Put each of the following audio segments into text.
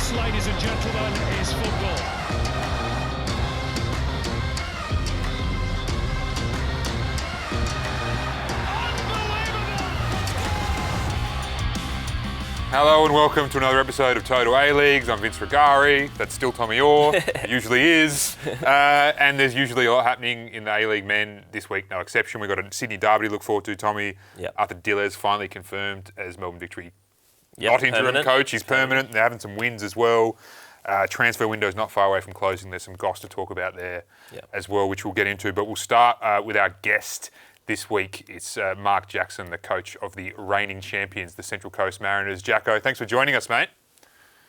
This, ladies and gentlemen, is football. Hello and welcome to another episode of Total A-Leagues. I'm Vince Rugari. That's still Tommy Orr. Usually is. And there's usually a lot happening in the A-League men this week, no exception. We've got a Sydney derby to look forward to, Tommy. Yep. Arthur Dillers finally confirmed as Melbourne Victory. Yep, Not interim permanent. coach, he's permanent. They're having some wins as well. Transfer window's not far away from closing. There's some goss to talk about there as well, which we'll get into. But we'll start with our guest this week. It's Mark Jackson, the coach of the reigning champions, the Central Coast Mariners. Jacko, thanks for joining us, mate.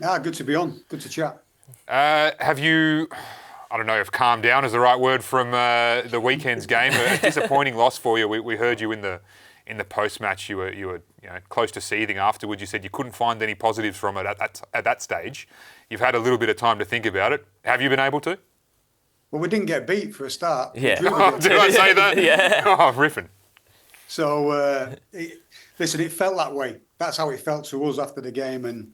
Good to be on. Good to chat. Have you, I don't know if calmed down is the right word from the weekend's game, a disappointing loss for you. We heard you in the post-match. You were close to seething afterwards. You said you couldn't find any positives from it at that stage. You've had a little bit of time to think about it. Have you been able to? Well, we didn't get beat for a start. Yeah. Did I say that? Yeah. Oh, riffing. So, listen, it felt that way. That's how it felt to us after the game, and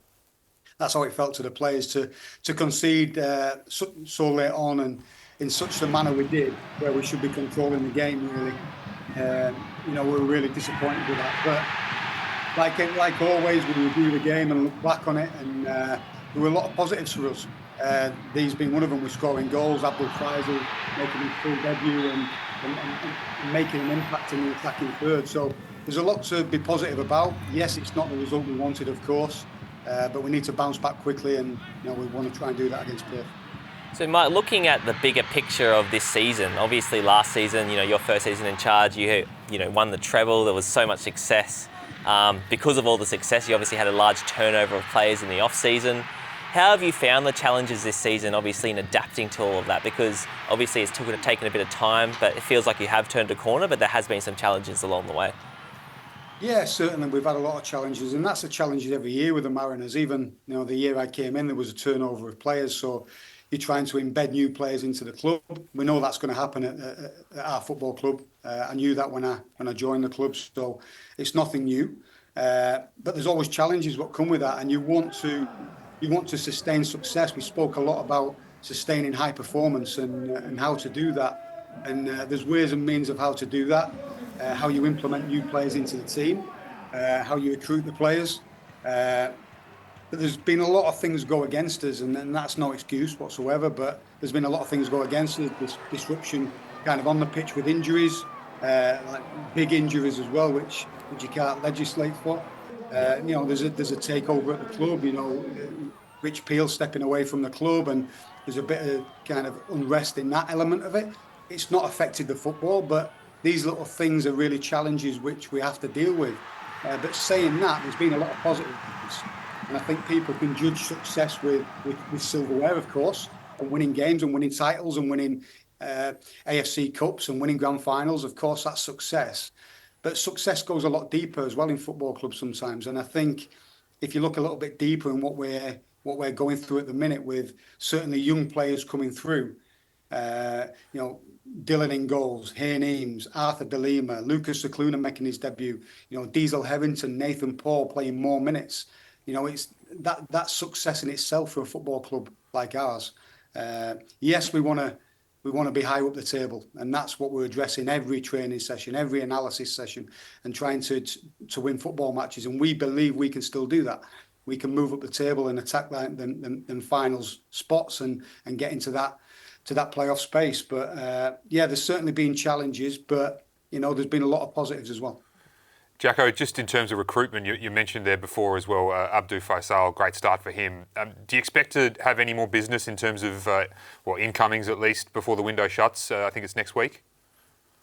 that's how it felt to the players to concede so late on and in such a manner we did, where we should be controlling the game, really. We were really disappointed with that. But like always, we review the game and look back on it, and there were a lot of positives for us. These being one of them, was scoring goals. Abdul Faisal making his full debut and making an impact in the attacking third. So there's a lot to be positive about. Yes, it's not the result we wanted, of course, but we need to bounce back quickly, and we want to try and do that against Perth. So, Mike, looking at the bigger picture of this season, obviously last season, your first season in charge, you won the treble. There was so much success. Because of all the success, you obviously had a large turnover of players in the off-season. How have you found the challenges this season, obviously, in adapting to all of that? Because obviously it's taken a bit of time, but it feels like you have turned a corner, but there has been some challenges along the way. Yeah, certainly. We've had a lot of challenges, and that's a challenge every year with the Mariners. Even the year I came in, there was a turnover of players, so you're trying to embed new players into the club. We know that's going to happen at our football club. I knew that when I joined the club, so it's nothing new. But there's always challenges what come with that, and you want to sustain success. We spoke a lot about sustaining high performance and how to do that. And there's ways and means of how to do that, how you implement new players into the team, how you recruit the players. But there's been a lot of things go against us, and that's no excuse whatsoever, but there's been a lot of things go against us, this disruption kind of on the pitch with injuries, like big injuries as well, which you can't legislate for. There's a takeover at the club, Rich Peel stepping away from the club, and there's a bit of kind of unrest in that element of it. It's not affected the football, but these little things are really challenges which we have to deal with. But saying that, there's been a lot of positives. And I think people can judge success with silverware, of course, and winning games and winning titles and winning AFC Cups and winning grand finals. Of course, that's success. But success goes a lot deeper as well in football clubs sometimes. And I think if you look a little bit deeper in what we're going through at the minute, with certainly young players coming through, Dylan in goals, Hayne Eames, Arthur De Lima, Lucas Cicluna making his debut, Diesel Herington, Nathan Paul playing more minutes. It's that success in itself for a football club like ours. Yes, we want to be high up the table, and that's what we're addressing every training session, every analysis session, and trying to win football matches. And we believe we can still do that. We can move up the table and attack them finals spots and get into that playoff space. But there's certainly been challenges, but there's been a lot of positives as well. Jacko, just in terms of recruitment, you mentioned there before as well, Abdul Faisal, great start for him. Do you expect to have any more business in terms of, incomings at least, before the window shuts? I think it's next week.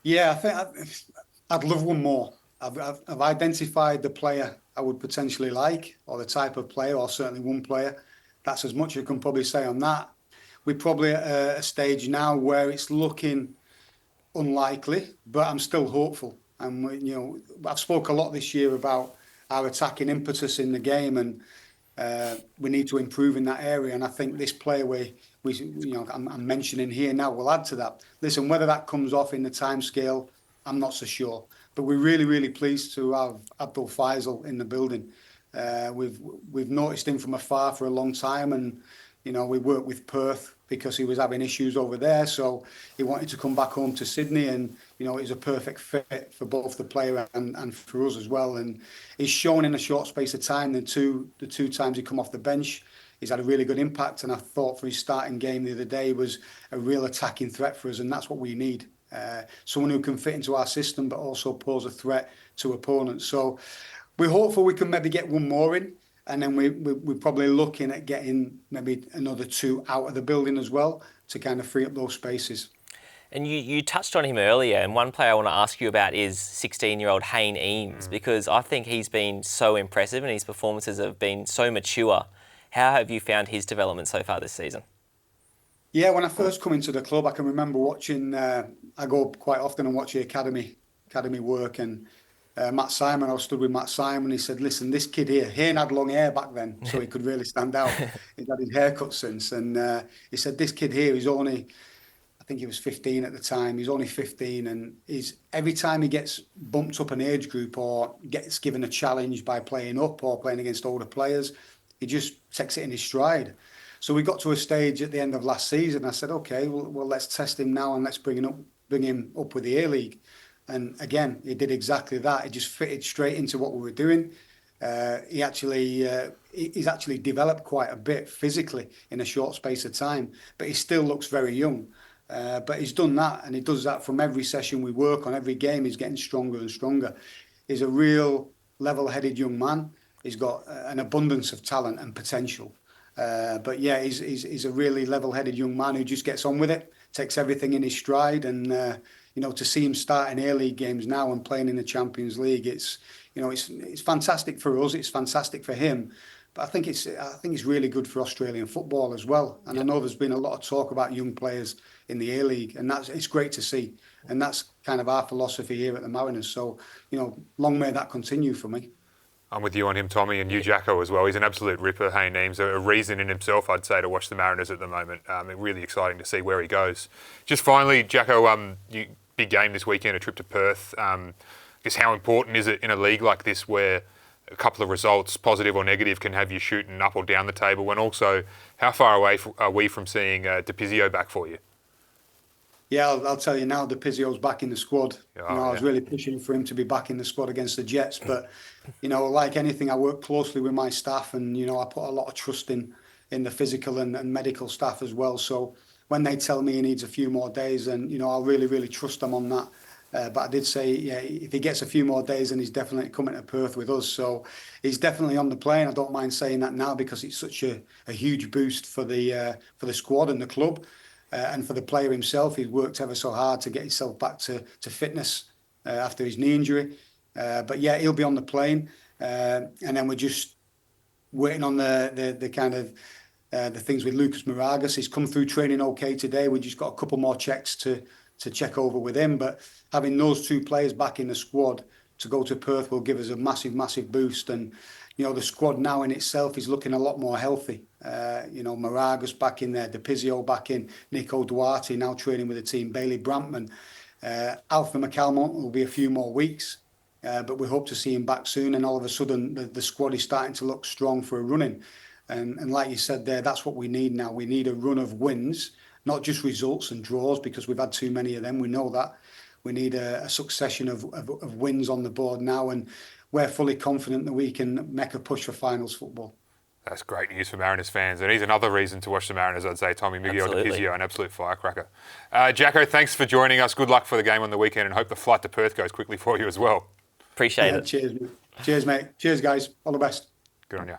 Yeah, I think I'd love one more. I've identified the player I would potentially like, or the type of player, or certainly one player. That's as much as I can probably say on that. We're probably at a stage now where it's looking unlikely, but I'm still hopeful. And I've spoke a lot this year about our attacking impetus in the game, and we need to improve in that area. And I think this player I'm mentioning here now will add to that. Listen, whether that comes off in the timescale, I'm not so sure. But we're really, really pleased to have Abdul Faisal in the building. We've noticed him from afar for a long time, and we worked with Perth because he was having issues over there, so he wanted to come back home to Sydney, and it was a perfect fit for both the player and for us as well. And he's shown in a short space of time, the two times he come off the bench, he's had a really good impact. And I thought for his starting game the other day, he was a real attacking threat for us, and that's what we need. Someone who can fit into our system but also pose a threat to opponents. So we're hopeful we can maybe get one more in, and then we're probably looking at getting maybe another 2 out of the building as well to kind of free up those spaces. And you touched on him earlier, and one player I want to ask you about is 16-year-old Hayne Eames, because I think he's been so impressive and his performances have been so mature. How have you found his development so far this season? Yeah, when I first come into the club, I can remember watching, I go quite often and watch the academy work, and Matt Simon, I stood with Matt Simon, he said, listen, this kid here, Hayne had long hair back then, so he could really stand out. He'd had his haircut since, and he said, this kid here, he's only, I think he was 15 at the time, he's only 15, and every time he gets bumped up an age group or gets given a challenge by playing up or playing against older players, he just takes it in his stride. So we got to a stage at the end of last season, I said, okay, well let's test him now and let's bring him up with the A-League. And again, he did exactly that. He just fitted straight into what we were doing. He's actually developed quite a bit physically in a short space of time, but he still looks very young. But he's done that, and he does that from every session we work on. Every game, he's getting stronger and stronger. He's a real level-headed young man. He's got an abundance of talent and potential. But yeah, he's a really level-headed young man who just gets on with it, takes everything in his stride, and to see him starting A-League games now and playing in the Champions League, it's fantastic for us. It's fantastic for him, but I think it's really good for Australian football as well. And I know there's been a lot of talk about young players in the A-League, and it's great to see. And that's kind of our philosophy here at the Mariners. So long may that continue for me. I'm with you on him, Tommy, and you, Jacko, as well. He's an absolute ripper, Hayne Eames, a reason in himself, I'd say, to watch the Mariners at the moment. Really exciting to see where he goes. Just finally, Jacko, big game this weekend, a trip to Perth. I guess how important is it in a league like this where a couple of results, positive or negative, can have you shooting up or down the table? And also, how far away are we from seeing DePizio back for you? Yeah, I'll tell you now, DePizio's back in the squad. I was really pushing for him to be back in the squad against the Jets. But, like anything, I work closely with my staff, and, I put a lot of trust in the physical and medical staff as well. So when they tell me he needs a few more days, then, I'll really, really trust them on that. But I did say, yeah, if he gets a few more days, then he's definitely coming to Perth with us. So he's definitely on the plane. I don't mind saying that now because it's such a huge boost for the squad and the club. And for the player himself, he's worked ever so hard to get himself back to fitness after his knee injury. But yeah, he'll be on the plane. And then we're just waiting on the kind of the things with Lucas Moragas. He's come through training okay today. We just got a couple more checks to check over with him. But having those two players back in the squad to go to Perth will give us a massive, massive boost. And, the squad now in itself is looking a lot more healthy. Moragas back in there, DePizio back in, Nico Duarte now training with the team, Bailey Brampman. Alpha McCalmont will be a few more weeks, but we hope to see him back soon. And all of a sudden, the squad is starting to look strong for a run-in. And like you said there, that's what we need now. We need a run of wins, not just results and draws, because we've had too many of them. We know that. We need a succession of wins on the board now, and we're fully confident that we can make a push for finals football. That's great news for Mariners fans, and he's another reason to watch the Mariners, I'd say. Tommy Miguel DePizio, an absolute firecracker. Jacko, thanks for joining us. Good luck for the game on the weekend, and hope the flight to Perth goes quickly for you as well. Appreciate it. Cheers, mate. Cheers, mate. Cheers, guys. All the best. Good on you.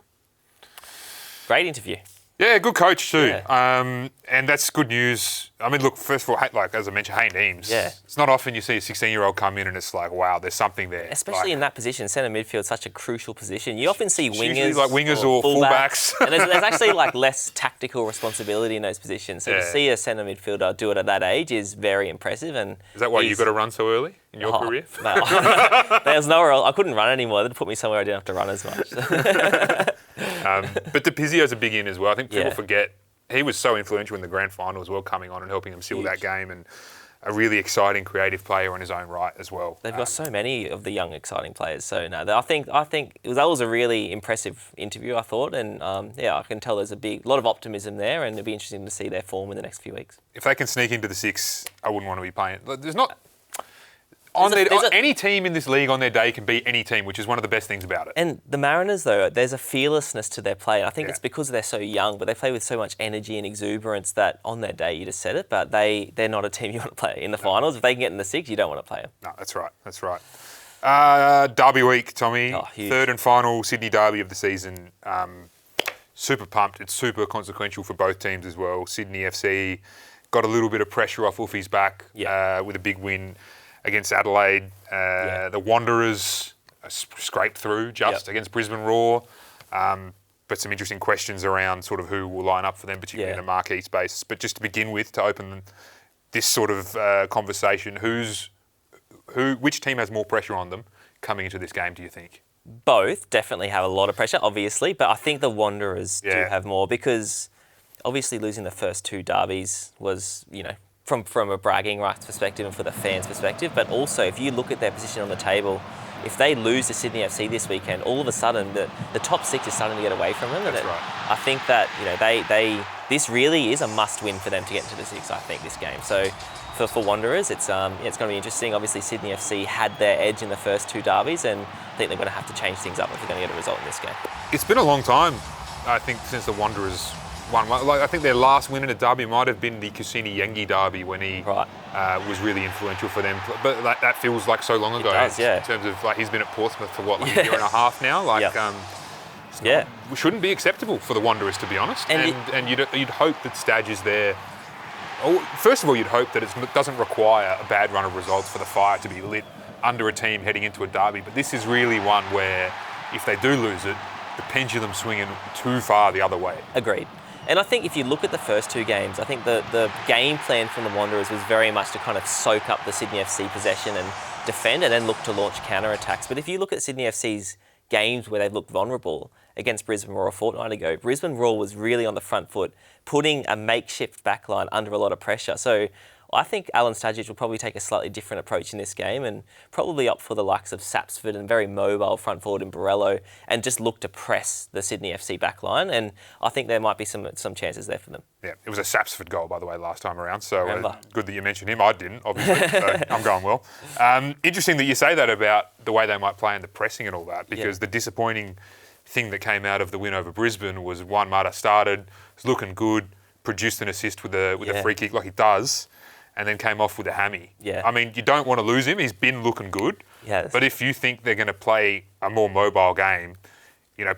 Great interview. Yeah, good coach too. Yeah. And that's good news. I mean, look, first of all, like as I mentioned, Hayne Eames. Yeah. It's not often you see a 16-year-old come in and it's like, wow, there's something there. Especially in that position, centre midfield, such a crucial position. You often see wingers, like wingers or fullbacks. And there's actually like less tactical responsibility in those positions. So to see a centre midfielder do it at that age is very impressive. And is that why you got to run so early in your career? No. There's nowhere else. I couldn't run anymore. They'd put me somewhere I didn't have to run as much. But DePizio's a big in as well. I think people forget he was so influential in the grand final as well, coming on and helping them seal that game. And a really exciting, creative player on his own right as well. They've got so many of the young, exciting players. So no, I think that was a really impressive interview, I thought, and I can tell there's a lot of optimism there, and it'll be interesting to see their form in the next few weeks. If they can sneak into the 6, I wouldn't want to be playing. There's not. Any team in this league on their day can beat any team, which is one of the best things about it. And the Mariners, though, there's a fearlessness to their play. I think it's because they're so young, but they play with so much energy and exuberance that on their day, you just said it, but they're not a team you want to play in the finals. If they can get in the 6, you don't want to play them. No, that's right. That's right. Derby week, Tommy. Oh, huge. Third and final Sydney derby of the season. Super pumped. It's super consequential for both teams as well. Sydney FC got a little bit of pressure off Wolfie's back with a big win against Adelaide. The Wanderers scraped through against Brisbane Roar. But some interesting questions around sort of who will line up for them, particularly in a marquee space. But just to begin with, to open this sort of conversation, which team has more pressure on them coming into this game, do you think? Both definitely have a lot of pressure, obviously, but I think the Wanderers do have more because obviously losing the first 2 derbies was, from a bragging rights perspective and for the fans' perspective, but also if you look at their position on the table, if they lose to Sydney FC this weekend, all of a sudden the top 6 is starting to get away from them. That's right. I think that this really is a must-win for them to get into the 6. I think this game. So for Wanderers, it's going to be interesting. Obviously, Sydney FC had their edge in the first 2 derbies, and I think they're going to have to change things up if they're going to get a result in this game. It's been a long time, I think, since the Wanderers won. I think their last win in a derby might have been the Kusini Yengi derby when he was really influential for them. But that feels like so long ago. It does, in terms of he's been at Portsmouth for a year and a half now. We shouldn't be acceptable for the Wanderers, to be honest. And you'd hope that Stadge is there. First of all, you'd hope that it doesn't require a bad run of results for the fire to be lit under a team heading into a derby. But this is really one where if they do lose it, the pendulum's swinging too far the other way. Agreed. And I think if you look at the first 2 games, I think the game plan from the Wanderers was very much to kind of soak up the Sydney FC possession and defend and then look to launch counter-attacks. But if you look at Sydney FC's games where they've looked vulnerable against Brisbane Roar a fortnight ago, Brisbane Roar was really on the front foot, putting a makeshift backline under a lot of pressure. So I think Alan Stadge will probably take a slightly different approach in this game and probably opt for the likes of Sapsford and very mobile front forward in Borrello and just look to press the Sydney FC backline. And I think there might be some chances there for them. Yeah, it was a Sapsford goal, by the way, last time around. So good that you mentioned him. I didn't, obviously, so I'm going well. Interesting that you say that about the way they might play and the pressing and all that, because the disappointing thing that came out of the win over Brisbane was Juan Mata started, was looking good, produced an assist with a free kick like he does, and then came off with a hammy. Yeah. I mean, you don't want to lose him. He's been looking good. Yes. But if you think they're going to play a more mobile game,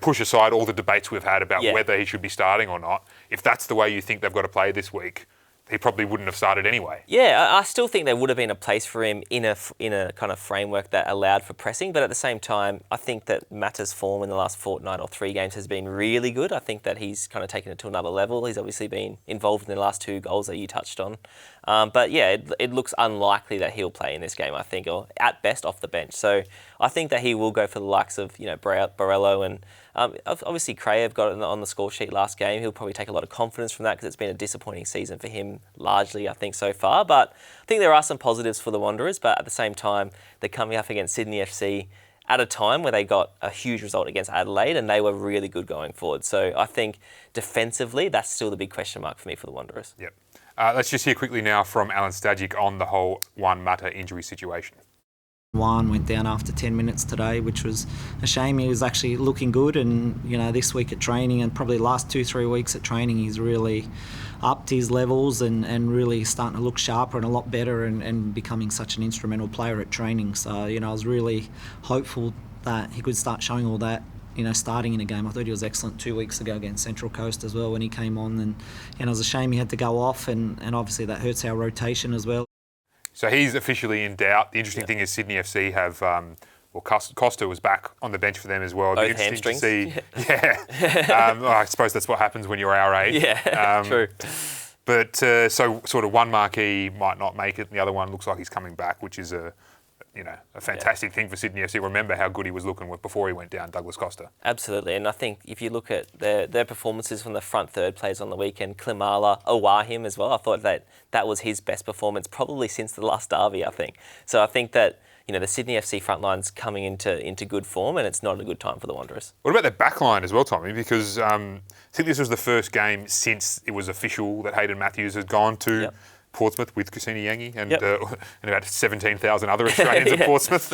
push aside all the debates we've had about whether he should be starting or not. If that's the way you think they've got to play this week, he probably wouldn't have started anyway. Yeah, I still think there would have been a place for him in a kind of framework that allowed for pressing. But at the same time, I think that Mata's form in the last fortnight or 3 games has been really good. I think that he's kind of taken it to another level. He's obviously been involved in the last 2 goals that you touched on. But it looks unlikely that he'll play in this game, I think, or at best off the bench. So I think that he will go for the likes of Borrello and obviously Krayev got it on the score sheet last game. He'll probably take a lot of confidence from that because it's been a disappointing season for him largely, I think, so far. But I think there are some positives for the Wanderers, but at the same time, they're coming up against Sydney FC at a time where they got a huge result against Adelaide and they were really good going forward. So I think defensively, that's still the big question mark for me for the Wanderers. Yep. Let's just hear quickly now from Alan Stadge on the whole Juan Mata injury situation. Juan went down after 10 minutes today, which was a shame. He was actually looking good, and this week at training and probably last 2-3 weeks at training, he's really upped his levels and really starting to look sharper and a lot better and becoming such an instrumental player at training. So, I was really hopeful that he could start showing all that, starting in a game. I thought he was excellent 2 weeks ago against Central Coast as well when he came on, and it was a shame he had to go off, and obviously that hurts our rotation as well. So he's officially in doubt. The interesting thing is Sydney FC have, Costa was back on the bench for them as well. It'd Both be interesting hamstrings. to see. I suppose that's what happens when you're our age. Yeah, true. But so sort of one marquee might not make it, and the other one looks like he's coming back, which is a fantastic thing for Sydney FC. Remember how good he was looking before he went down, Douglas Costa. Absolutely, and I think if you look at their performances from the front third players on the weekend, Klimala, Owahim as well, I thought that was his best performance probably since the last derby, I think. So I think that the Sydney FC front line's coming into good form, and it's not a good time for the Wanderers. What about their back line as well, Tommy? Because I think this was the first game since it was official that Hayden Matthews has gone to Portsmouth with Kusini Yangi and about 17,000 other Australians at Portsmouth.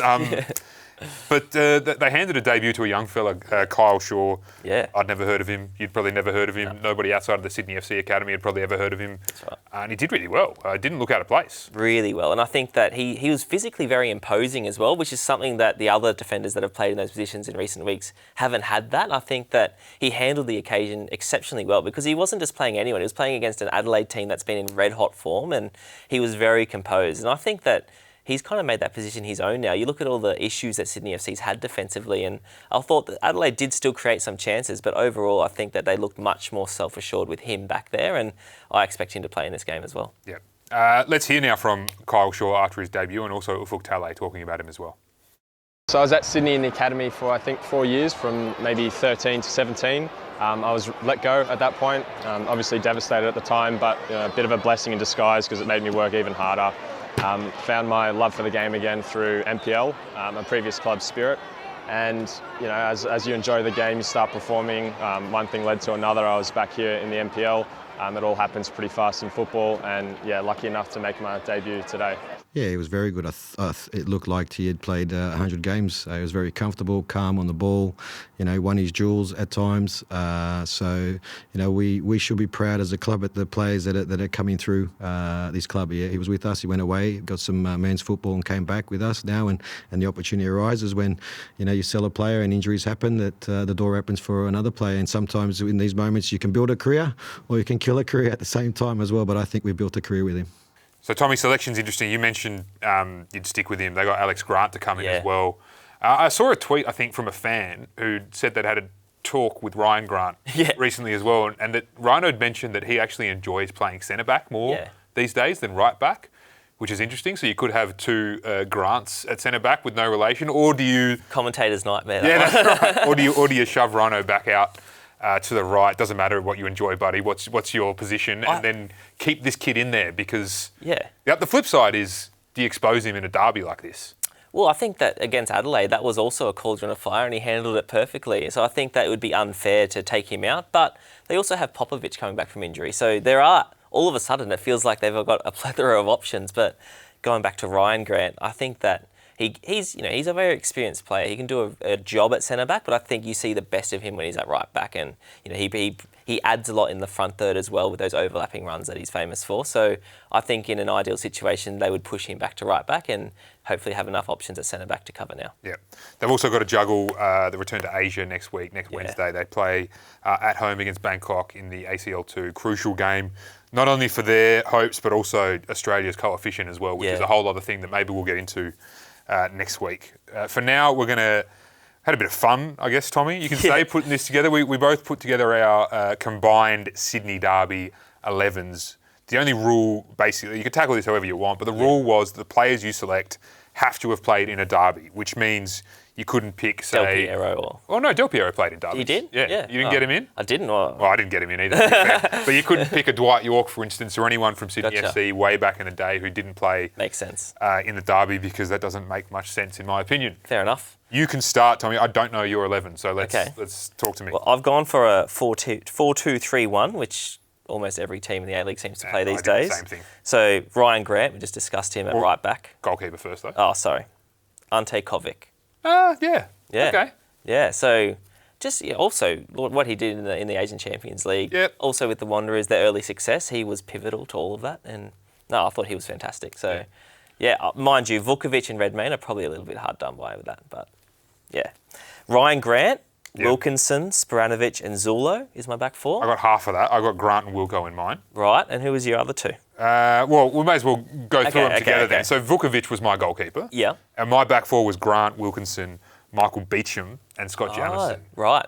But they handed a debut to a young fella, Kyle Shaw. Yeah. I'd never heard of him. You'd probably never heard of him. No. Nobody outside of the Sydney FC Academy had probably ever heard of him. That's right. And he did really well. Didn't look out of place. Really well. And I think that he was physically very imposing as well, which is something that the other defenders that have played in those positions in recent weeks haven't had that. I think that he handled the occasion exceptionally well because he wasn't just playing anyone. He was playing against an Adelaide team that's been in red-hot form, and he was very composed. And I think that he's kind of made that position his own now. You look at all the issues that Sydney FC's had defensively, and I thought that Adelaide did still create some chances, but overall I think that they looked much more self-assured with him back there, and I expect him to play in this game as well. Yeah. Let's hear now from Kyle Shaw after his debut, and also Ufuk Talay talking about him as well. So I was at Sydney in the academy for I think 4 years, from maybe 13 to 17. I was let go at that point, obviously devastated at the time, but a bit of a blessing in disguise because it made me work even harder. Found my love for the game again through NPL, a previous club, Spirit. And as you enjoy the game, you start performing. One thing led to another. I was back here in the NPL. It all happens pretty fast in football, and lucky enough to make my debut today. Yeah, he was very good. It looked like he had played 100 games. He was very comfortable, calm on the ball. Won his duels at times. So we should be proud as a club at the players that are coming through this club. Yeah, he was with us. He went away, got some men's football, and came back with us now. And the opportunity arises when you sell a player and injuries happen. That the door opens for another player. And sometimes in these moments you can build a career, or you can kill a career at the same time as well. But I think we built a career with him. So, Tommy, selection's interesting. You mentioned you'd stick with him. They got Alex Grant to come in as well. I saw a tweet, I think, from a fan who said they'd had a talk with Ryan Grant recently as well, and that Ryan had mentioned that he actually enjoys playing centre-back more these days than right-back, which is interesting. So you could have two Grants at centre-back with no relation, or do you... Commentator's nightmare. Yeah, that's right. Or do you shove Rhino back out to the right? Doesn't matter what you enjoy, buddy. What's your position? And then keep this kid in there because the flip side is, do you expose him in a derby like this? Well, I think that against Adelaide, that was also a cauldron of fire and he handled it perfectly. So I think that it would be unfair to take him out. But they also have Popovic coming back from injury. So there are, all of a sudden, it feels like they've got a plethora of options. But going back to Ryan Grant, I think that he's a very experienced player. He can do a job at centre back, but I think you see the best of him when he's at right back, and he adds a lot in the front third as well with those overlapping runs that he's famous for. So I think in an ideal situation they would push him back to right back and hopefully have enough options at centre back to cover now. Yeah, they've also got to juggle the return to Asia next Wednesday. They play at home against Bangkok in the ACL2, crucial game. Not only for their hopes, but also Australia's coefficient as well, which is a whole other thing that maybe we'll get into next week. For now, we're going to had a bit of fun, I guess, Tommy. You can say, putting this together. We both put together our combined Sydney Derby 11s. The only rule, basically, you can tackle this however you want, but the rule was the players you select have to have played in a derby, which means you couldn't pick, say... Del Piero or... Oh, no, Del Piero played in derbies. He did? Yeah. You didn't get him in? I didn't. Well, I didn't get him in either, to be fair. But you couldn't pick a Dwight York, for instance, or anyone from Sydney FC way back in the day who didn't play... Makes sense. ...in the derby, because that doesn't make much sense, in my opinion. Fair enough. You can start, Tommy. I don't know your 11, so let's talk to me. Well, I've gone for a 4-2-3-1, which almost every team in the A-League seems to play these days. The same thing. So Ryan Grant, we just discussed him at right back. Goalkeeper first, though. Oh, sorry. Ante Kovic. Yeah. Okay. Yeah, so just also what he did in the Asian Champions League. Yep. Also with the Wanderers, their early success, he was pivotal to all of that. And no, I thought he was fantastic. So, mind you, Vukovic and Redmayne are probably a little bit hard done by with that. But, yeah. Ryan Grant, Wilkinson, Sporanovic and Zulo is my back four. I got half of that. I got Grant and Wilco in mine. Right, and who was your other two? Well, we may as well go through them together then. So Vukovic was my goalkeeper. Yeah. And my back four was Grant, Wilkinson, Michael Beecham and Scott Jamieson. Right.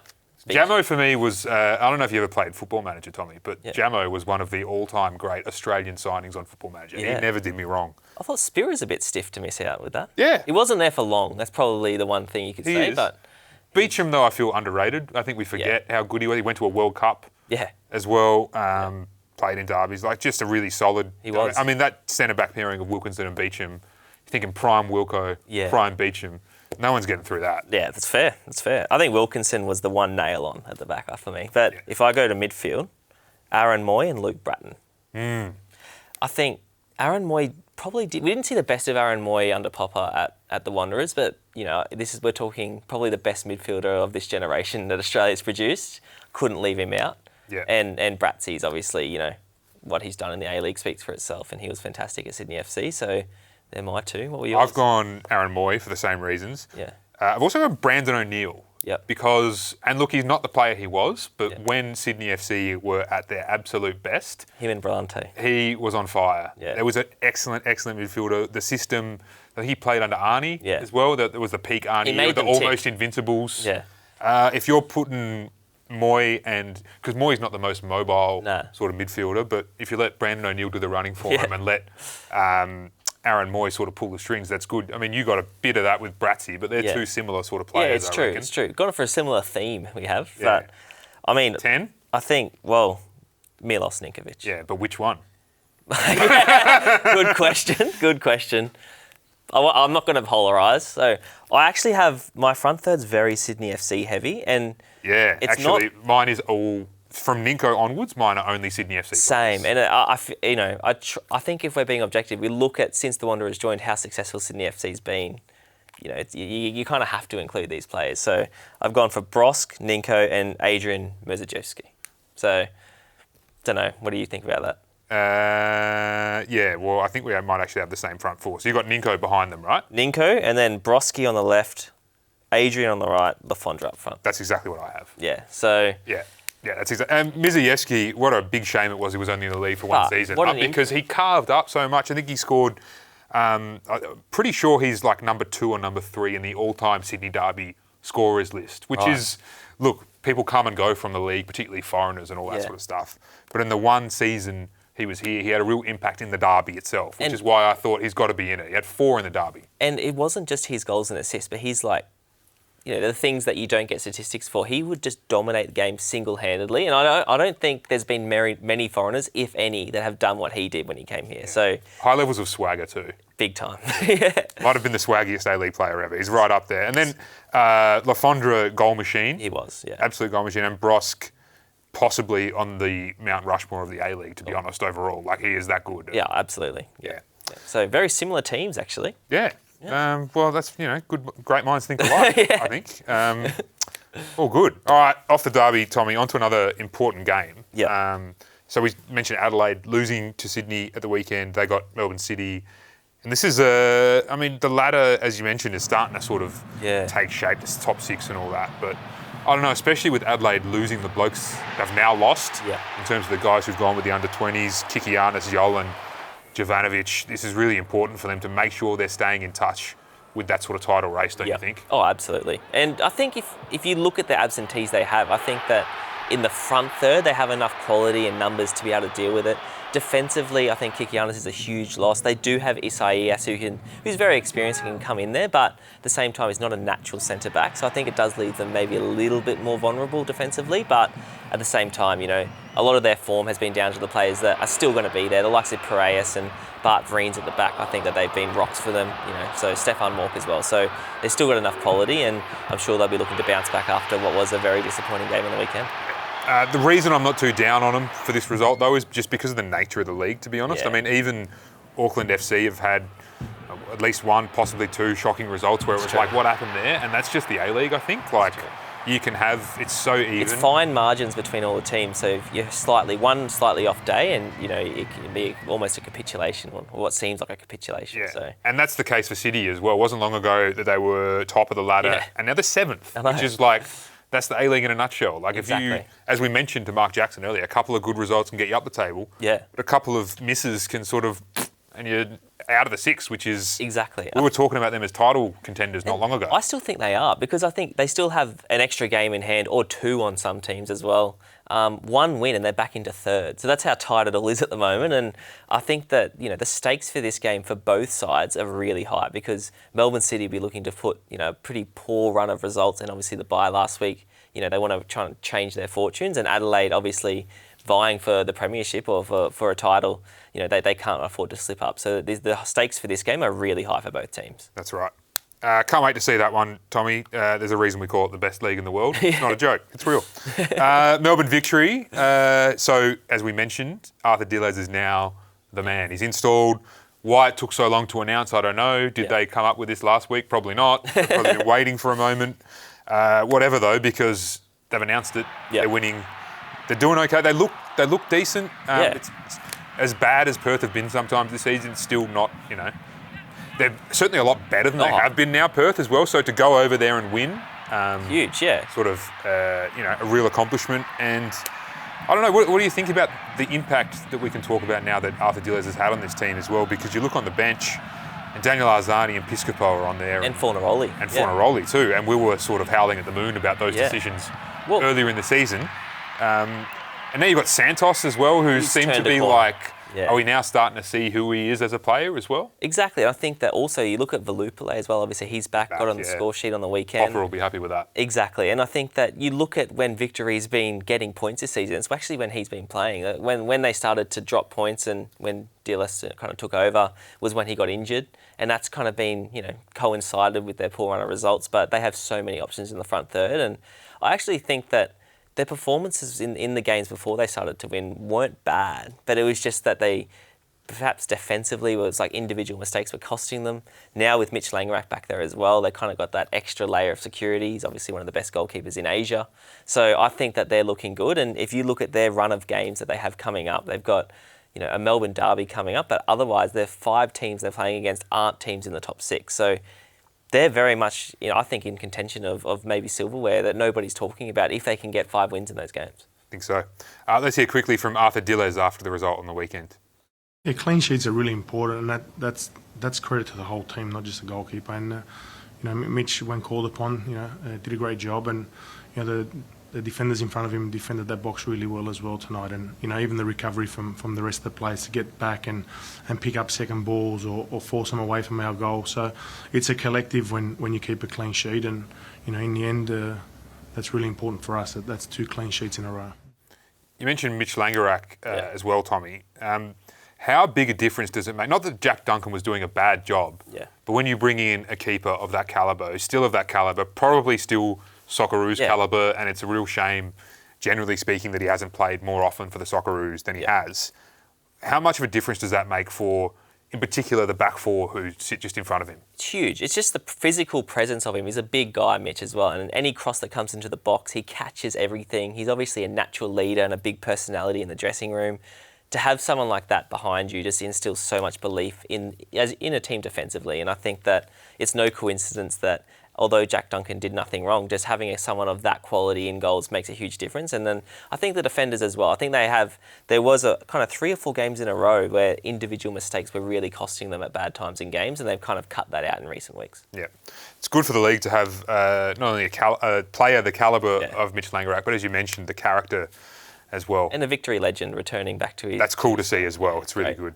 Jamo for me was, I don't know if you ever played Football Manager, Tommy, but Jamo was one of the all-time great Australian signings on Football Manager. Yeah. He never did me wrong. I thought Spear's a bit stiff to miss out with that. Yeah. He wasn't there for long. That's probably the one thing you could say. Is. But Beecham, though, I feel underrated. I think we forget how good he was. He went to a World Cup as well, played in derbies. Like, just a really solid... He was. I mean, that centre-back pairing of Wilkinson and Beecham, you're thinking prime Wilco, prime Beecham. No one's getting through that. Yeah, that's fair. That's fair. I think Wilkinson was the one nail on at the back for me. But if I go to midfield, Aaron Moy and Luke Bratton. I think Aaron Moy probably did. We didn't see the best of Aaron Moy under Popper at the Wanderers, but we're talking probably the best midfielder of this generation that Australia's produced. Couldn't leave him out. Yeah. And Bratsy's obviously, what he's done in the A-League speaks for itself, and he was fantastic at Sydney FC. So they're my two. What were yours? I've gone Aaron Moy for the same reasons. Yeah. I've also gone Brandon O'Neill. Yep. Because, and look, he's not the player he was, but when Sydney FC were at their absolute best, him and Brillante, he was on fire. Yeah. There was an excellent midfielder. The system that he played under Arnie as well, that was the peak Arnie, the almost invincibles. Yeah. If you're putting Moy because Moy's not the most mobile sort of midfielder, but if you let Brandon O'Neill do the running for him and let Aaron Moy sort of pull the strings, that's good. I mean, you got a bit of that with Bratsy, but they're two similar sort of players. Yeah, it's true. It's true. Got it for a similar theme we have. Yeah. But I mean, 10. I think Milos Ninkovic. Yeah, but which one? Good question. Good question. I'm not going to polarise. So I actually have my front third's very Sydney FC heavy, and mine is all. From Ninko onwards, mine are only Sydney FC. Same, players. and I think if we're being objective, we look at since the Wanderers joined how successful Sydney FC's been. You kind of have to include these players. So I've gone for Brosk, Ninko, and Adrian Merzejewski. So, don't know. What do you think about that? Well, I think we might actually have the same front four. So you've got Ninko behind them, right? Ninko, and then Broski on the left, Adrian on the right, Lafondra up front. That's exactly what I have. Yeah. So. Yeah. Yeah, that's exactly. And Mizajewski, what a big shame it was he was only in the league for one season. Because he carved up so much. I think he scored, I'm pretty sure he's like number 2 or number 3 in the all-time Sydney Derby scorers list, which is, look, people come and go from the league, particularly foreigners and all that sort of stuff. But in the one season he was here, he had a real impact in the Derby itself, which is why I thought he's got to be in it. He had 4 in the Derby. And it wasn't just his goals and assists, but he's like, the things that you don't get statistics for. He would just dominate the game single-handedly, and I don't think there's been many foreigners, if any, that have done what he did when he came here. Yeah. So high levels of swagger too. Big time. Might have been the swaggiest A-League player ever. He's right up there. And then Lafondra, goal machine. He was, absolute goal machine. And Brosk, possibly on the Mount Rushmore of the A-League, to be honest, overall. Like, he is that good. Yeah, absolutely. Yeah. So very similar teams, actually. Yeah. Well, that's, great minds think alike, I think. All good. All right, off the Derby, Tommy, on to another important game. Yeah. So we mentioned Adelaide losing to Sydney at the weekend. They got Melbourne City. And this is, the ladder, as you mentioned, is starting to sort of take shape. This top 6 and all that. But I don't know, especially with Adelaide losing the blokes they've now lost in terms of the guys who've gone with the under-20s, Kikianis, Yolan, Jovanovic. This is really important for them to make sure they're staying in touch with that sort of title race, don't you think? Oh, absolutely. And I think if you look at the absentees they have, I think that in the front third, they have enough quality and numbers to be able to deal with it. Defensively, I think Kikianis is a huge loss. They do have Isaias, who's very experienced and can come in there, but at the same time, he's not a natural centre-back. So I think it does leave them maybe a little bit more vulnerable defensively, but at the same time, a lot of their form has been down to the players that are still going to be there. The likes of Piraeus and Bart Vreens at the back, I think that they've been rocks for them, so Stefan Mork as well. So they've still got enough quality, and I'm sure they'll be looking to bounce back after what was a very disappointing game on the weekend. The reason I'm not too down on them for this result, though, is just because of the nature of the league, to be honest. Yeah. I mean, even Auckland FC have had at least 1, possibly 2 shocking results where it was like, what happened there? And that's just the A-League, I think. Like, you can have, it's so even. It's fine margins between all the teams, so if you're one slightly off day, and it can be almost a capitulation, or what seems like a capitulation. Yeah. So. And that's the case for City as well. It wasn't long ago that they were top of the ladder, and now they're 7th, which is like... That's the A-League in a nutshell. Like, if you, as we mentioned to Mark Jackson earlier, a couple of good results can get you up the table. Yeah. But a couple of misses can sort of, and out of the 6, which is... Exactly. We were talking about them as title contenders not long ago. I still think they are, because I think they still have an extra game in hand, or 2 on some teams as well. 1 win and they're back into 3rd. So that's how tight it all is at the moment. And I think that, the stakes for this game for both sides are really high, because Melbourne City will be looking to put, a pretty poor run of results, and obviously the bye last week, they want to try and change their fortunes. And Adelaide, obviously, vying for the premiership or for a title, they can't afford to slip up. So the stakes for this game are really high for both teams. That's right. Can't wait to see that one, Tommy. There's a reason we call it the best league in the world. It's not a joke. It's real. Melbourne Victory. So, as we mentioned, Arthur Dillez is now the man. He's installed. Why it took so long to announce, I don't know. Did they come up with this last week? Probably not. They've probably been waiting for a moment. Whatever, though, because they've announced it. They're winning. They're doing okay. They look decent. It's as bad as Perth have been sometimes this season. It's still not, They're certainly a lot better than they have been now, Perth as well. So to go over there and win, huge, yeah. Sort of, a real accomplishment. And I don't know, what do you think about the impact that we can talk about now that Arthur Dillez has had on this team as well? Because you look on the bench, and Daniel Arzani and Piscopo are on there. And Fornaroli. And Fornaroli too. And we were sort of howling at the moon about those decisions earlier in the season. And now you've got Santos as well, who seemed to be like... Yeah. Are we now starting to see who he is as a player as well? Exactly. I think that also you look at Valupale as well. Obviously, he's back got on the score sheet on the weekend. Hoffer will be happy with that. Exactly. And I think that you look at when Victory's been getting points this season, it's actually when he's been playing. When they started to drop points and when Dillis kind of took over was when he got injured. And that's kind of been, coincided with their poor run of results. But they have so many options in the front third. And I actually think that their performances in the games before they started to win weren't bad, but it was just that they, perhaps defensively, was like individual mistakes were costing them. Now with Mitch Langerack back there as well, they kind of got that extra layer of security. He's obviously one of the best goalkeepers in Asia. So I think that they're looking good. And if you look at their run of games that they have coming up, they've got a Melbourne derby coming up, but otherwise their 5 teams they're playing against aren't teams in the top 6. So they're very much, I think, in contention of maybe silverware that nobody's talking about if they can get 5 wins in those games. I think so. Let's hear quickly from Arthur Dillez after the result on the weekend. Yeah, clean sheets are really important, and that's credit to the whole team, not just the goalkeeper. And Mitch, when called upon, did a great job, and the defenders in front of him defended that box really well as well tonight. And even the recovery from the rest of the players to get back and pick up second balls or force them away from our goal. So it's a collective when you keep a clean sheet, and in the end that's really important for us. That's 2 clean sheets in a row. You mentioned Mitch Langerack as well, Tommy. How big a difference does it make? Not that Jack Duncan was doing a bad job, but when you bring in a keeper of that calibre, still of that calibre, probably still Socceroos calibre, and it's a real shame, generally speaking, that he hasn't played more often for the Socceroos than he has. How much of a difference does that make for, in particular, the back 4 who sit just in front of him? It's huge. It's just the physical presence of him. He's a big guy, Mitch, as well, and any cross that comes into the box, he catches everything. He's obviously a natural leader and a big personality in the dressing room. To have someone like that behind you just instills so much belief in a team defensively, and I think that it's no coincidence that although Jack Duncan did nothing wrong, just having someone of that quality in goals makes a huge difference. And then I think the defenders as well. I think there was a kind of 3 or 4 games in a row where individual mistakes were really costing them at bad times in games, and they've kind of cut that out in recent weeks. Yeah, it's good for the league to have not only a player the calibre of Mitch Langerack, but as you mentioned, the character as well. And a Victory legend returning back to his... That's cool to see as well. It's really good.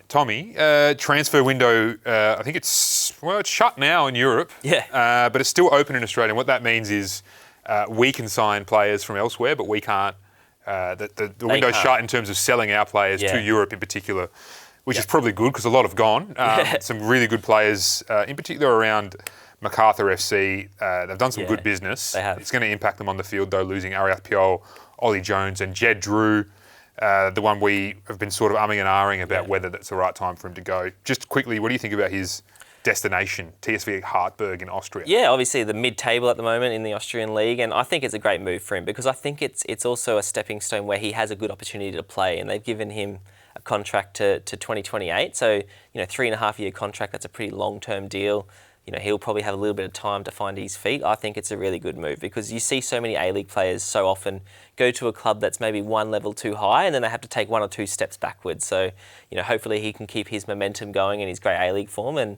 Tommy, transfer window, I think it's shut now in Europe. But it's still open in Australia. And what that means is we can sign players from elsewhere, but we can't. The window's shut in terms of selling our players to Europe in particular, which is probably good because a lot have gone. Some really good players, in particular around Macarthur FC. They've done some good business. They have. It's going to impact them on the field, though, losing Ariath Piol, Ollie Jones and Jed Drew. The one we have been sort of umming and ahhing about whether that's the right time for him to go. Just quickly, what do you think about his destination, TSV Hartberg in Austria? Yeah, obviously the mid-table at the moment in the Austrian League, and I think it's a great move for him because I think it's also a stepping stone where he has a good opportunity to play, and they've given him a contract to 2028. So, 3.5-year contract, that's a pretty long-term deal. he'll probably have a little bit of time to find his feet. I think it's a really good move because you see so many A-League players so often go to a club that's maybe one level too high and then they have to take 1 or 2 steps backwards. So, hopefully he can keep his momentum going and his great A-League form and,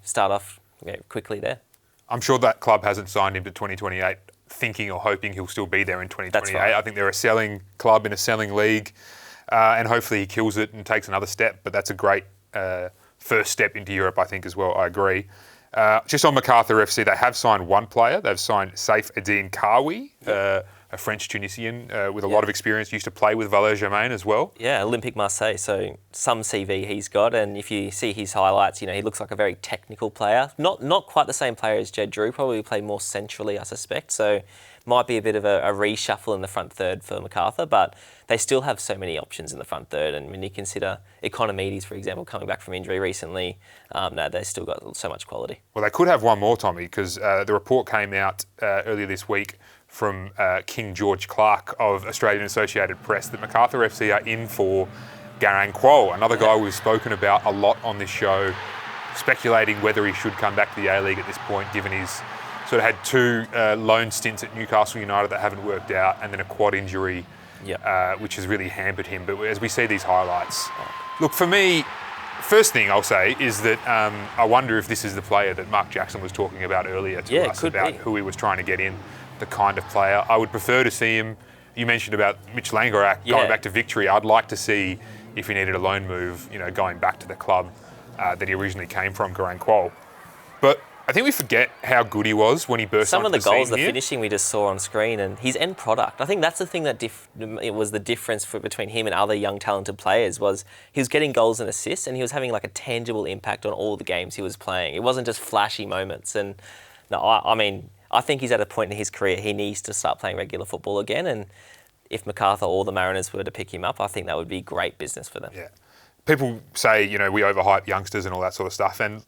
start off quickly there. I'm sure that club hasn't signed him to 2028 thinking or hoping he'll still be there in 2028. That's right. I think they're a selling club in a selling league and hopefully he kills it and takes another step. But that's a great first step into Europe, I think, as well. I agree. Just on Macarthur FC, they have signed one player. They've signed Saif Eddine Kawi, a French Tunisian with a lot of experience, used to play with Valais-Germain as well. Yeah, Olympique Marseille, so some CV he's got, and if you see his highlights, he looks like a very technical player. Not quite the same player as Jed Drew, probably play more centrally, I suspect, so might be a bit of a reshuffle in the front third for Macarthur, but they still have so many options in the front third, and when you consider Economides, for example, coming back from injury recently, they've still got so much quality. Well, they could have one more, Tommy, because the report came out earlier this week from King George Clark of Australian Associated Press that Macarthur FC are in for Garang Kuo, another guy we've spoken about a lot on this show, speculating whether he should come back to the A-League at this point, given he's sort of had 2 loan stints at Newcastle United that haven't worked out, and then a quad injury, which has really hampered him. But as we see these highlights, look, for me, first thing I'll say is that I wonder if this is the player that Mark Jackson was talking about earlier to us about who he was trying to get in, the kind of player. I would prefer to see him, you mentioned about Mitch Langerak going back to Victory. I'd like to see if he needed a loan move, going back to the club that he originally came from, Garang Kuo. But I think we forget how good he was when he burst onto the scene. Some of the goals, the finishing we just saw on screen, and his end product. I think that's the thing that it was the difference between him and other young talented players was he was getting goals and assists, and he was having like a tangible impact on all the games he was playing. It wasn't just flashy moments. And no, I think he's at a point in his career he needs to start playing regular football again. And if Macarthur or the Mariners were to pick him up, I think that would be great business for them. Yeah, people say we overhype youngsters and all that sort of stuff, and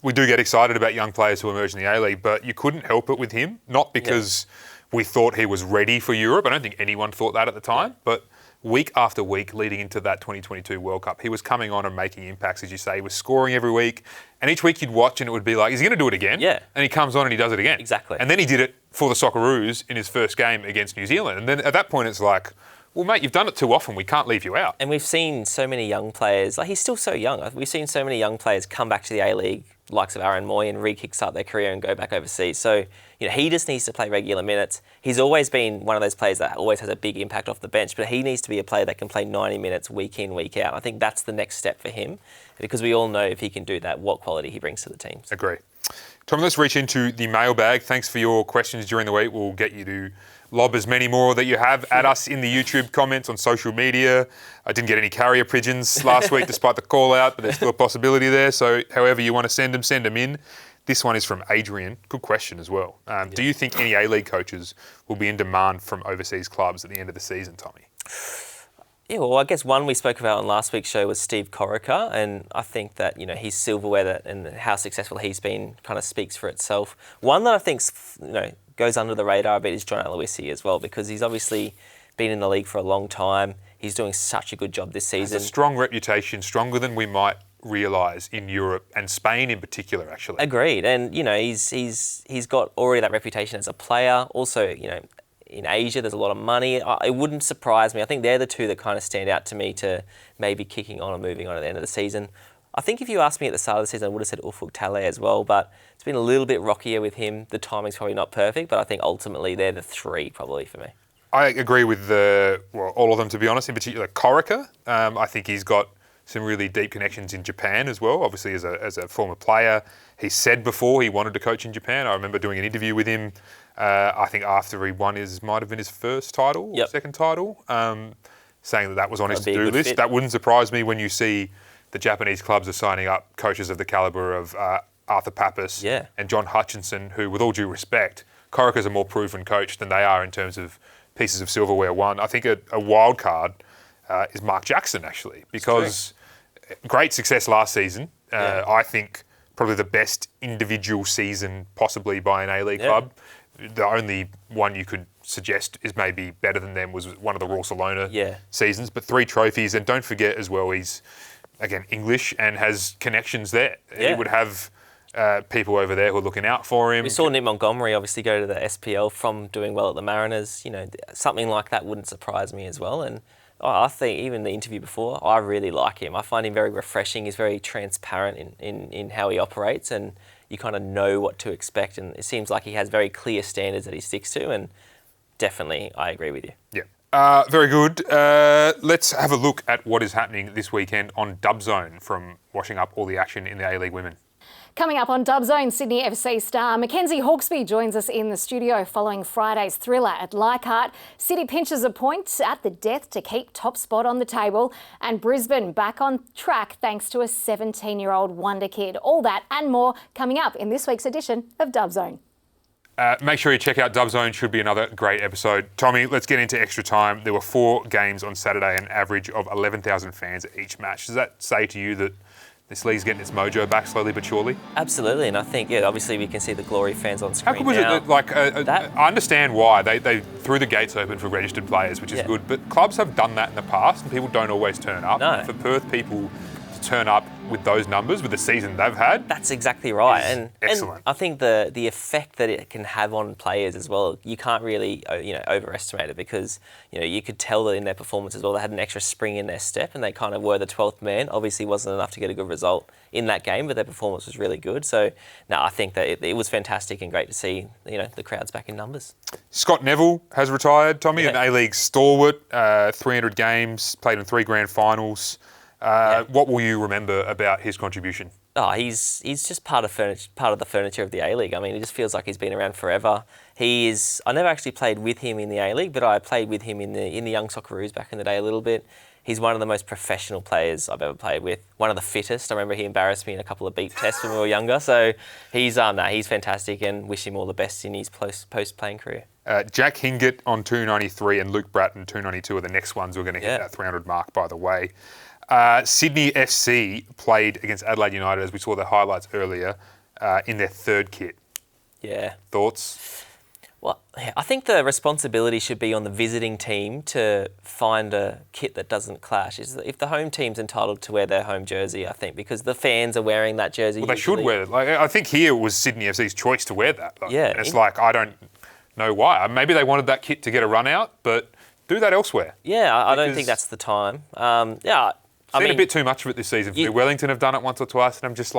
we do get excited about young players who emerge in the A-League, but you couldn't help it with him, not because we thought he was ready for Europe. I don't think anyone thought that at the time, but week after week leading into that 2022 World Cup, he was coming on and making impacts, as you say. He was scoring every week, and each week you'd watch and it would be like, is he going to do it again? Yeah. And he comes on and he does it again. Exactly. And then he did it for the Socceroos in his first game against New Zealand. And then at that point it's like, well, mate, you've done it too often. We can't leave you out. And we've seen so many young players, like he's still so young. We've seen so many young players come back to the A-League, likes of Aaron Moy, and re-kickstart their career and go back overseas. So, he just needs to play regular minutes. He's always been one of those players that always has a big impact off the bench, but he needs to be a player that can play 90 minutes week in, week out. I think that's the next step for him because we all know if he can do that, what quality he brings to the teams. Agree. Tom, let's reach into the mailbag. Thanks for your questions during the week. We'll get you to lob as many more that you have at us in the YouTube comments on social media. I didn't get any carrier pigeons last week despite the call out, but there's still a possibility there. So however you want to send them in. This one is from Adrian. Good question as well. Do you think any A-League coaches will be in demand from overseas clubs at the end of the season, Tommy? Yeah, well, I guess one we spoke about on last week's show was Steve Corica, and I think that, his silverware and how successful he's been kind of speaks for itself. One that I think, goes under the radar a bit is John Aloisi as well, because he's obviously been in the league for a long time. He's doing such a good job this season. Has a strong reputation, stronger than we might realise in Europe and Spain in particular, actually. Agreed, and he's got already that reputation as a player. Also, in Asia, there's a lot of money. It wouldn't surprise me. I think they're the two that kind of stand out to me to maybe kicking on or moving on at the end of the season. I think if you asked me at the start of the season, I would have said Ufuk Talay as well, but it's been a little bit rockier with him. The timing's probably not perfect, but I think ultimately they're the 3 probably for me. I agree with all of them, to be honest, in particular Corica. I think he's got some really deep connections in Japan as well, obviously as a former player. He said before he wanted to coach in Japan. I remember doing an interview with him, I think after he won might have been his first title, or second title, saying that was on his to-do list. That wouldn't surprise me when you see the Japanese clubs are signing up coaches of the calibre of Arthur Pappas and John Hutchinson, who, with all due respect, Corica's a more proven coach than they are in terms of pieces of silverware won. I think a wild card is Mark Jackson, actually, because great success last season. I think probably the best individual season possibly by an A-League club. The only one you could suggest is maybe better than them was one of the Barcelona seasons, but 3 trophies. And don't forget as well, he's, again, English and has connections there. He would have people over there who are looking out for him. We saw Nick Montgomery obviously go to the SPL from doing well at the Mariners. You know, something like that wouldn't surprise me as well. And I think even the interview before, I really like him. I find him very refreshing. He's very transparent in how he operates, and you kind of know what to expect. And it seems like he has very clear standards that he sticks to. And definitely, I agree with you. Yeah. Very good. Let's have a look at what is happening this weekend on Dub Zone from washing up all the action in the A-League Women. Coming up on Dub Zone, Sydney FC star Mackenzie Hawkesby joins us in the studio following Friday's thriller at Leichhardt. City pinches a point at the death to keep top spot on the table, and Brisbane back on track thanks to a 17-year-old wonder kid. All that and more coming up in this week's edition of Dub Zone. Make sure you check out Dub Zone. Should be another great episode. Tommy, let's get into extra time. There were 4 games on Saturday, an average of 11,000 fans at each match. Does that say to you that this league's getting its mojo back slowly but surely? Absolutely, and I think, obviously we can see the Glory fans on screen. How good was now. it that, I understand why. They threw the gates open for registered players, which is good, but clubs have done that in the past and people don't always turn up. No. For Perth people to turn up with those numbers, with the season they've had. That's exactly right. And excellent. I think the effect that it can have on players as well, you can't really overestimate it, because you could tell that in their performance as well, they had an extra spring in their step and they kind of were the 12th man. Obviously wasn't enough to get a good result in that game, but their performance was really good. So no, I think that it was fantastic and great to see the crowds back in numbers. Scott Neville has retired, Tommy, an A-League stalwart, 300 games, played in 3 grand finals. What will you remember about his contribution? Oh, he's just part of the furniture of the A-League. I mean, it just feels like he's been around forever. I never actually played with him in the A-League, but I played with him in the Young Socceroos back in the day a little bit. He's one of the most professional players I've ever played with. One of the fittest. I remember he embarrassed me in a couple of beep tests when we were younger. So he's fantastic, and wish him all the best in his post-playing career. Jack Hingett on 293 and Luke Bratton 292 are the next ones who are going to hit that 300 mark, by the way. Sydney FC played against Adelaide United, as we saw the highlights earlier, in their 3rd kit. Yeah. Thoughts? Well, I think the responsibility should be on the visiting team to find a kit that doesn't clash. If the home team's entitled to wear their home jersey, I think, because the fans are wearing that jersey. Well, they should wear it. I think here it was Sydney FC's choice to wear that. Yeah. And it's I don't know why. Maybe they wanted that kit to get a run out, but do that elsewhere. Yeah, I don't think that's the time. I've seen a bit too much of it this season. Wellington have done it once or twice, and I'm just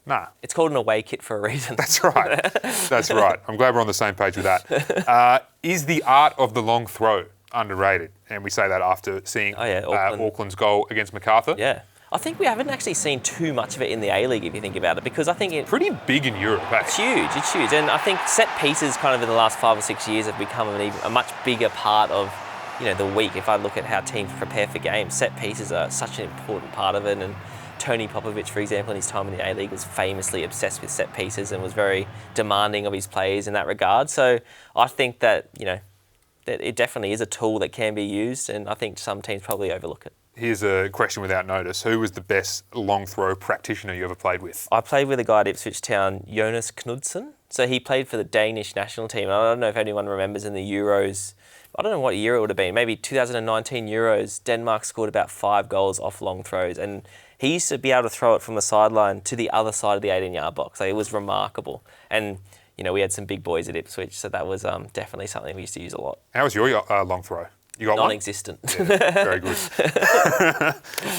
nah. It's called an away kit for a reason. That's right. That's right. I'm glad we're on the same page with that. Is the art of the long throw underrated? And we say that after seeing Auckland's goal against MacArthur. Yeah. I think we haven't actually seen too much of it in the A-League, if you think about it, because I think it's pretty big in Europe. It's huge. And I think set pieces kind of in the last 5 or 6 years have become a much bigger part of the week. If I look at how teams prepare for games, set pieces are such an important part of it. And Tony Popovich, for example, in his time in the A-League was famously obsessed with set pieces and was very demanding of his players in that regard. So I think that, that it definitely is a tool that can be used, and I think some teams probably overlook it. Here's a question without notice. Who was the best long throw practitioner you ever played with? I played with a guy at Ipswich Town, Jonas Knudsen. So he played for the Danish national team. I don't know if anyone remembers in the Euros. I don't know what year it would have been. Maybe 2019 Euros. Denmark scored about 5 goals off long throws, and he used to be able to throw it from the sideline to the other side of the 18-yard box. It was remarkable. And we had some big boys at Ipswich, so that was definitely something we used to use a lot. How was your long throw? You got non-existent. One? Yeah, very good.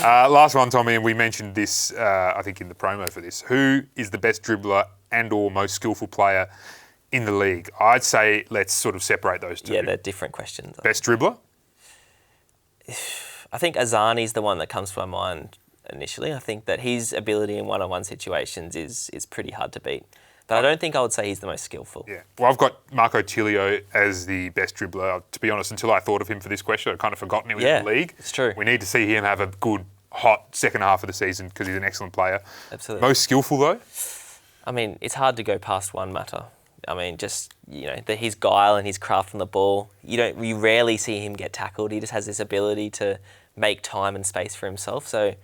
Last one, Tommy, and we mentioned this, I think, in the promo for this. Who is the best dribbler and/or most skillful player in the league? I'd say let's sort of separate those two. Yeah, they're different questions. Best dribbler? I think Azani's the one that comes to my mind initially. I think that his ability in one-on-one situations is pretty hard to beat. But I don't think I would say he's the most skillful. Yeah. Well, I've got Marco Tilio as the best dribbler. To be honest, until I thought of him for this question, I'd kind of forgotten he was in the league. It's true. We need to see him have a good, hot second half of the season because he's an excellent player. Absolutely. Most skillful, though? I mean, it's hard to go past one matter. I mean, just, his guile and his craft on the ball. You rarely see him get tackled. He just has this ability to make time and space for himself. So,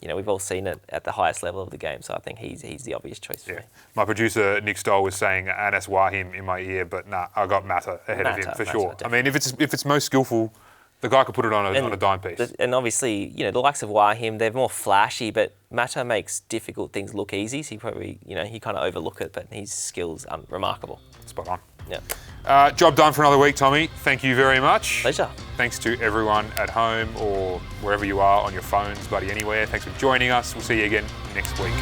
we've all seen it at the highest level of the game, so I think he's the obvious choice for me. My producer, Nick Stoll, was saying Anas Wahim in my ear, but I got Mata ahead of him for sure. Definitely. I mean, if it's most skillful, The guy could put it on a dime piece. And obviously, you know, the likes of Wahim, they're more flashy, but Mata makes difficult things look easy. So he probably, you know, he kind of overlook it, but his skills are remarkable. Spot on. Yeah. Job done for another week, Tommy. Thank you very much. Pleasure. Thanks to everyone at home or wherever you are on your phones, bloody anywhere. Thanks for joining us. We'll see you again next week.